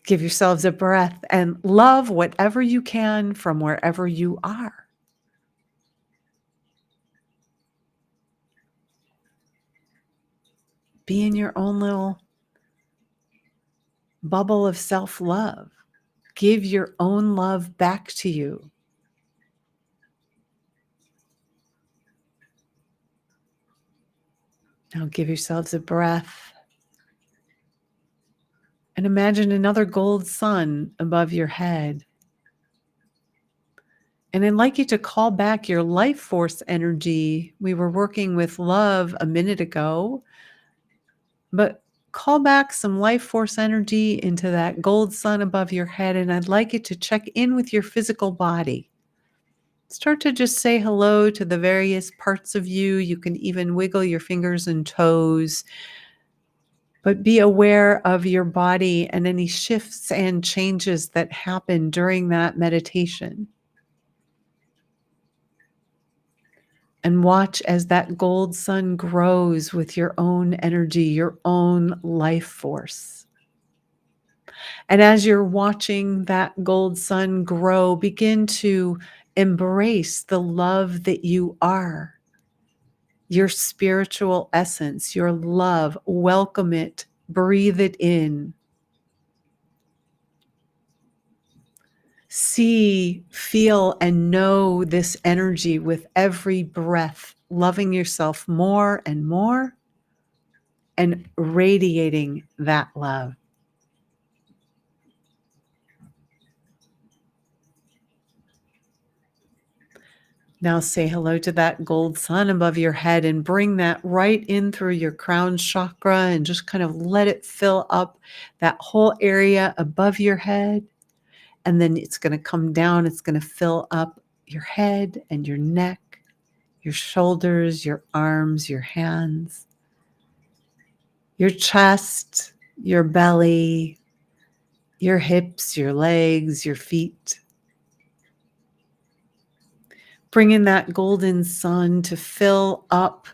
Give yourselves a breath and love whatever you can from wherever you are. Be in your own little bubble of self-love. Give your own love back to you. Now give yourselves a breath and imagine another gold sun above your head. And I'd like you to call back your life force energy. We were working with love a minute ago, but call back some life force energy into that gold sun above your head. And I'd like you to check in with your physical body. Start to just say hello to the various parts of you. You can even wiggle your fingers and toes, but be aware of your body and any shifts and changes that happen during that meditation. And watch as that gold sun grows with your own energy, your own life force. And as you're watching that gold sun grow, begin to embrace the love that you are, your spiritual essence, your love. Welcome it, breathe it in. See, feel, and know this energy with every breath, loving yourself more and more and radiating that love. Now say hello to that gold sun above your head and bring that right in through your crown chakra and just kind of let it fill up that whole area above your head. And then it's going to come down. It's going to fill up your head and your neck, your shoulders, your arms, your hands, your chest, your belly, your hips, your legs, your feet. Bring in that golden sun to fill up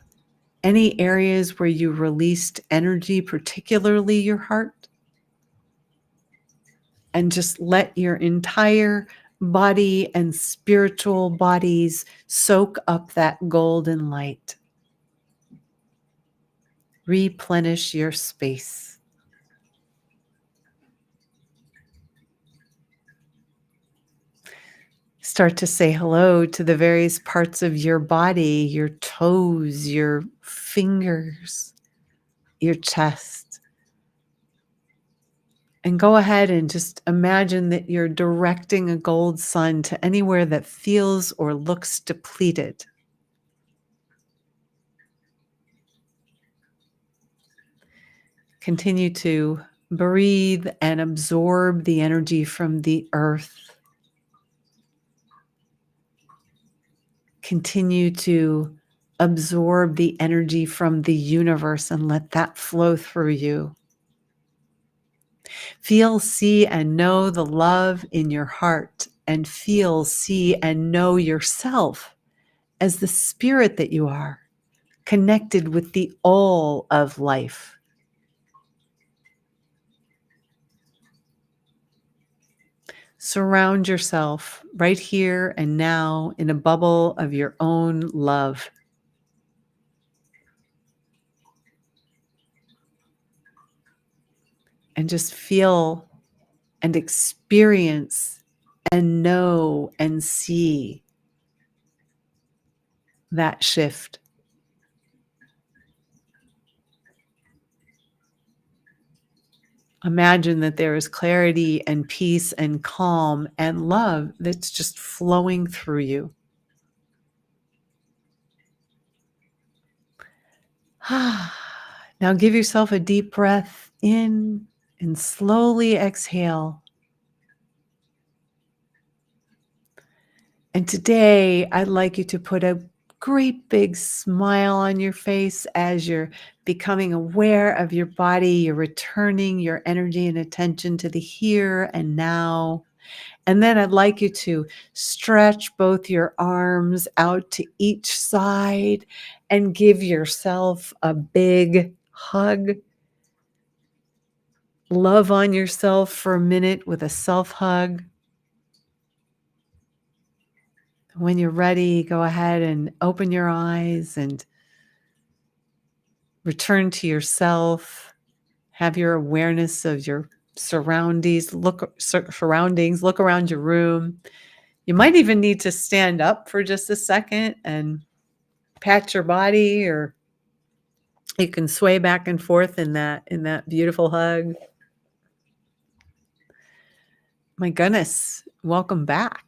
any areas where you released energy, particularly your heart. And just let your entire body and spiritual bodies soak up that golden light. Replenish your space. Start to say hello to the various parts of your body, your toes, your fingers, your chest. And go ahead and just imagine that you're directing a gold sun to anywhere that feels or looks depleted. Continue to breathe and absorb the energy from the earth. Continue to absorb the energy from the universe and let that flow through you. Feel, see, and know the love in your heart, and feel, see, and know yourself as the spirit that you are, connected with the all of life. Surround yourself right here and now in a bubble of your own love. And just feel and experience and know and see that shift. Imagine that there is clarity and peace and calm and love that's just flowing through you. Now give yourself a deep breath in and slowly exhale. And today, I'd like you to put a great big smile on your face as you're becoming aware of your body. You're returning your energy and attention to the here and now. And then I'd like you to stretch both your arms out to each side and give yourself a big hug. Love on yourself for a minute with a self hug. When you're ready, go ahead and open your eyes and return to yourself. Have your awareness of your surroundings. Look around your room. You might even need to stand up for just a second and pat your body, or you can sway back and forth in that beautiful hug. My goodness, welcome back.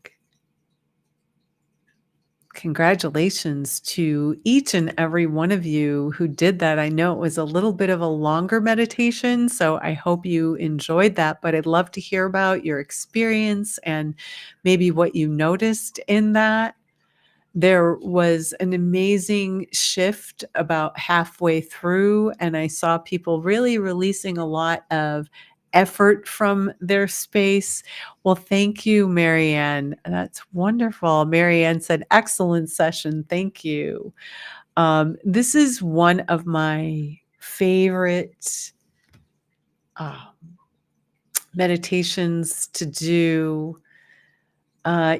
Congratulations to each and every one of you who did that. I know it was a little bit of a longer meditation, so I hope you enjoyed that, but I'd love to hear about your experience and maybe what you noticed in that. There was an amazing shift about halfway through, and I saw people really releasing a lot of effort from their space. Well, thank you, Marianne. That's wonderful. Marianne said, excellent session. Thank you. This is one of my favorite uh, meditations to do.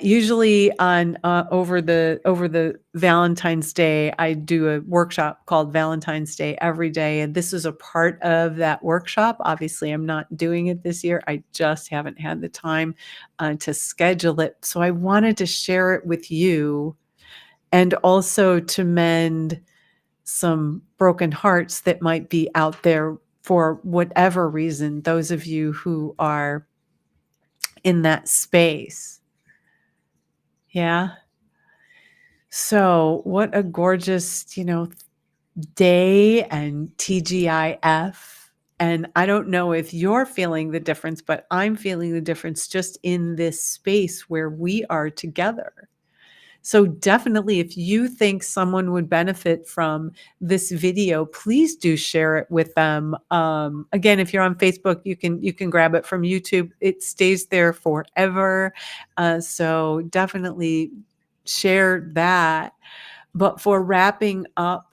Usually on over the Valentine's Day, I do a workshop called Valentine's Day Every Day, and this is a part of that workshop. Obviously, I'm not doing it this year. I just haven't had the time to schedule it. So I wanted to share it with you, and also to mend some broken hearts that might be out there for whatever reason. Those of you who are in that space. Yeah. So, what a gorgeous, day and TGIF. And I don't know if you're feeling the difference, but I'm feeling the difference just in this space where we are together. So definitely, if you think someone would benefit from this video, please do share it with them. Again, if you're on Facebook, you can grab it from YouTube. It stays there forever. So definitely share that. But for wrapping up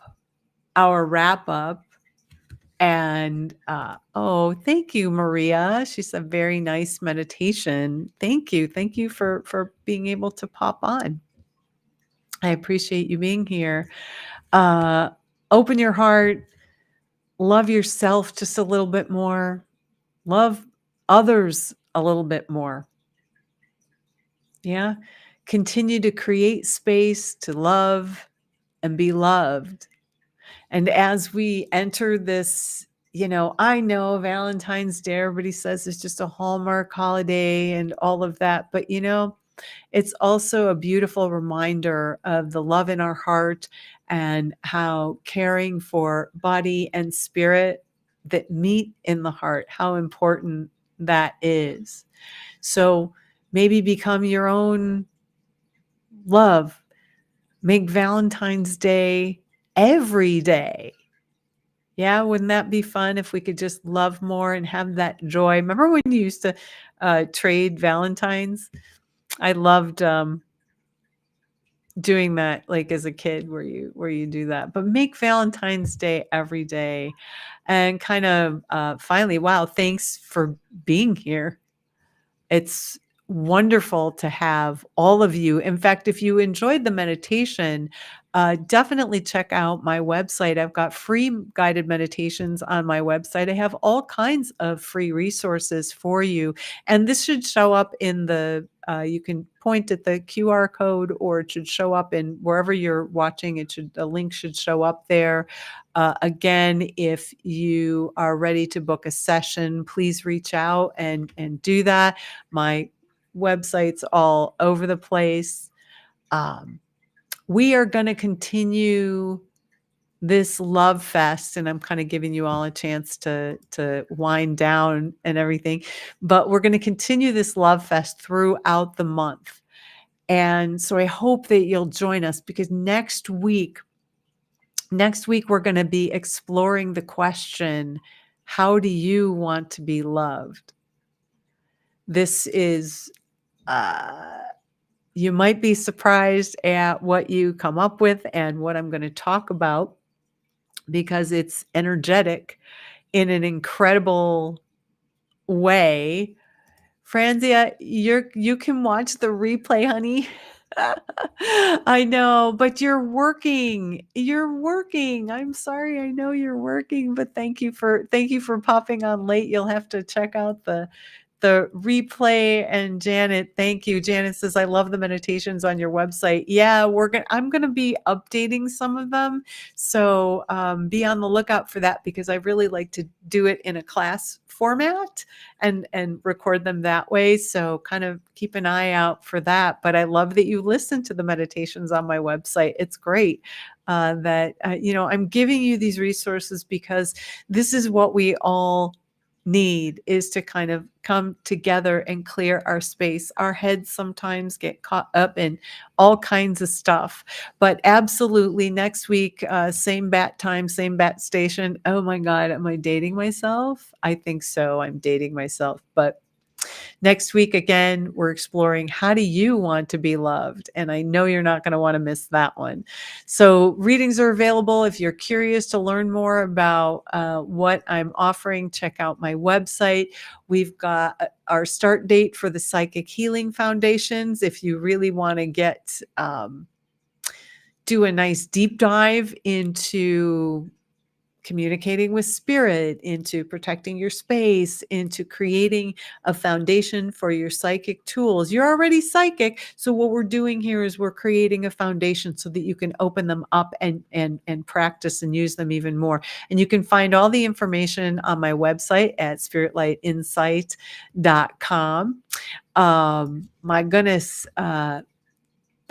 our wrap up, and oh, thank you, Maria. She's a very nice meditation. Thank you for being able to pop on. I appreciate you being here. Uh, Open your heart, love yourself just a little bit more, love others a little bit more. Yeah. Continue to create space to love and be loved. And as we enter this, I know Valentine's Day, everybody says it's just a Hallmark holiday and all of that. But, it's also a beautiful reminder of the love in our heart and how caring for body and spirit that meet in the heart, how important that is. So maybe become your own love. Make Valentine's Day every day. Yeah, wouldn't that be fun if we could just love more and have that joy? Remember when you used to trade Valentines? I loved doing that, like, as a kid, where you do that. But make Valentine's Day every day, and kind of finally, wow, thanks for being here. It's wonderful to have all of you. In fact, if you enjoyed the meditation, definitely check out my website. I've got free guided meditations on my website. I have all kinds of free resources for you. And this should show up in you can point at the QR code, or it should show up in wherever you're watching. The link should show up there. Again, if you are ready to book a session, please reach out and do that. My website's all over the place. We are going to continue this love fest, and I'm kind of giving you all a chance to wind down and everything, but we're going to continue this love fest throughout the month. And so I hope that you'll join us, because next week we're going to be exploring the question, how do you want to be loved? This is uh you might be surprised at what you come up with and what I'm going to talk about, because it's energetic in an incredible way. Franzia, you can watch the replay, honey. I know, but you're working. You're working. I'm sorry. I know you're working, but thank you for popping on late. You'll have to check out the replay. And Janet, thank you. Janet says, I love the meditations on your website. Yeah, I'm gonna be updating some of them. So be on the lookout for that, because I really like to do it in a class format and record them that way. So kind of keep an eye out for that. But I love that you listen to the meditations on my website. It's great that I'm giving you these resources, because this is what we all need, is to kind of come together and clear our space. Our heads sometimes get caught up in all kinds of stuff. But absolutely, next week, same bat time, same bat station. Oh my God, am I dating myself? I think so. I'm dating myself. But next week, again, we're exploring, how do you want to be loved? And I know you're not going to want to miss that one. So readings are available. If you're curious to learn more about what I'm offering, check out my website. We've got our start date for the Psychic Healing Foundations. If you really want to do a nice deep dive into communicating with spirit, into protecting your space, into creating a foundation for your psychic tools. You're already psychic. So what we're doing here is we're creating a foundation so that you can open them up and practice and use them even more. And you can find all the information on my website at spiritlightinsight.com. My goodness,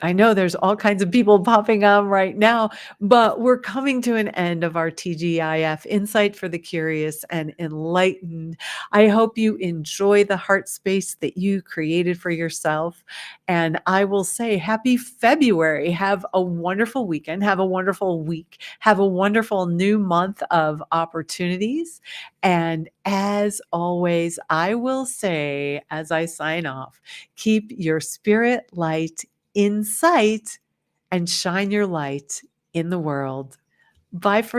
I know there's all kinds of people popping on right now, but we're coming to an end of our TGIF, Insight for the Curious and Enlightened. I hope you enjoy the heart space that you created for yourself. And I will say, happy February. Have a wonderful weekend. Have a wonderful week. Have a wonderful new month of opportunities. And as always, I will say, as I sign off, keep your spirit light in sight and shine your light in the world. Bye for now.